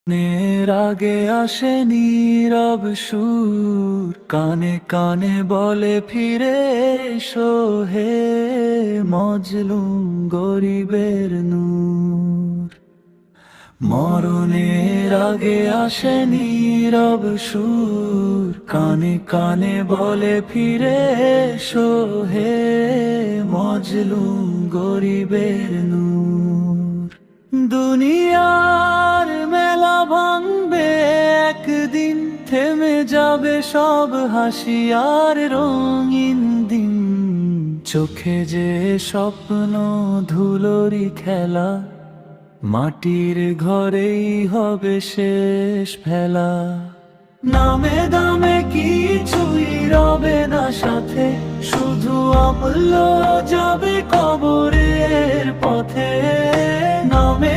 নের আগে আসে নীরব সুর, কানে কানে বলে ফিরে এসো হে মজলুম গরিবের নূর। মরণের আগে আসে নীরব সুর, কানে কানে বলে ফিরে এসো হে মজলুম গরিবের নূর। দুনিয়ার মেলা ভাঙবে একদিন, থেমে যাবে সব হাসি আর রঙিন দিন। চোখে যে স্বপ্ন ধুলোরই খেলা, মাটির ঘরেই হবে শেষ ফেলা। নামে দামে কিছুই রবে না সাথে, শুধু আমল যাবে কবরের পথে। নামে